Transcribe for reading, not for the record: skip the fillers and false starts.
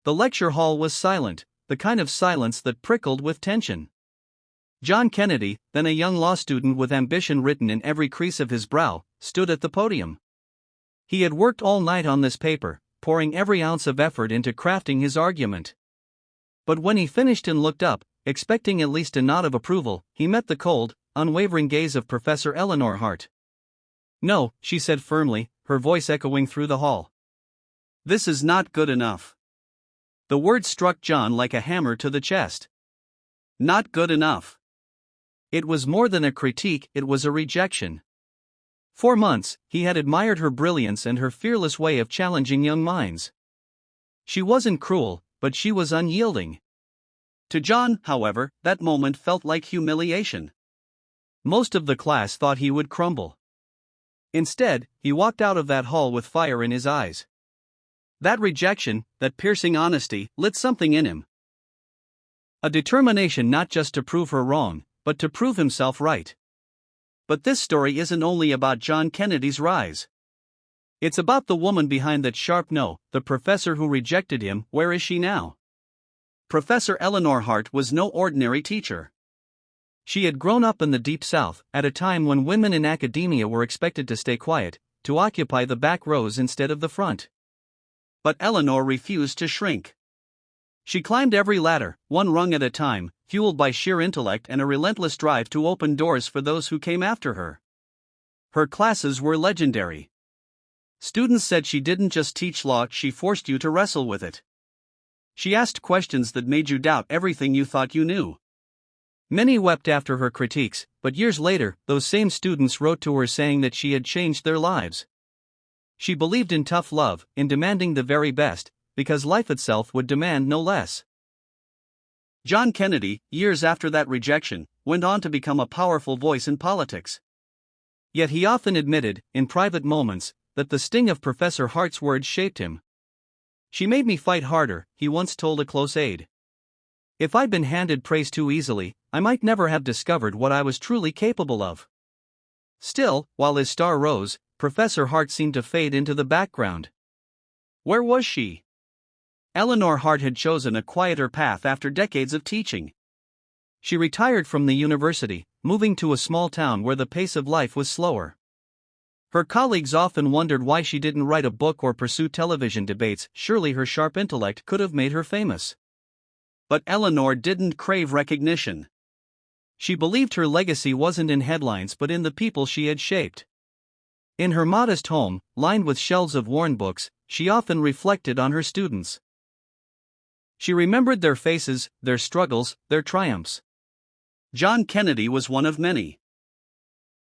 The lecture hall was silent, the kind of silence that prickled with tension. John Kennedy, then a young law student with ambition written in every crease of his brow, stood at the podium. He had worked all night on this paper, pouring every ounce of effort into crafting his argument. But when he finished and looked up, expecting at least a nod of approval, he met the cold, unwavering gaze of Professor Eleanor Hart. "No," she said firmly, her voice echoing through the hall. "This is not good enough." The word struck John like a hammer to the chest. Not good enough. It was more than a critique, it was a rejection. For months, he had admired her brilliance and her fearless way of challenging young minds. She wasn't cruel, but she was unyielding. To John, however, that moment felt like humiliation. Most of the class thought he would crumble. Instead, he walked out of that hall with fire in his eyes. That rejection, that piercing honesty, lit something in him. A determination not just to prove her wrong, but to prove himself right. But this story isn't only about John Kennedy's rise. It's about the woman behind that sharp no, the professor who rejected him. Where is she now? Professor Eleanor Hart was no ordinary teacher. She had grown up in the Deep South, at a time when women in academia were expected to stay quiet, to occupy the back rows instead of the front. But Eleanor refused to shrink. She climbed every ladder, one rung at a time, fueled by sheer intellect and a relentless drive to open doors for those who came after her. Her classes were legendary. Students said she didn't just teach law, she forced you to wrestle with it. She asked questions that made you doubt everything you thought you knew. Many wept after her critiques, but years later, those same students wrote to her saying that she had changed their lives. She believed in tough love, in demanding the very best, because life itself would demand no less. John Kennedy, years after that rejection, went on to become a powerful voice in politics. Yet he often admitted, in private moments, that the sting of Professor Hart's words shaped him. "She made me fight harder," he once told a close aide. "If I'd been handed praise too easily, I might never have discovered what I was truly capable of." Still, while his star rose, Professor Hart seemed to fade into the background. Where was she? Eleanor Hart had chosen a quieter path after decades of teaching. She retired from the university, moving to a small town where the pace of life was slower. Her colleagues often wondered why she didn't write a book or pursue television debates. Surely her sharp intellect could have made her famous. But Eleanor didn't crave recognition. She believed her legacy wasn't in headlines but in the people she had shaped. In her modest home, lined with shelves of worn books, she often reflected on her students. She remembered their faces, their struggles, their triumphs. John Kennedy was one of many.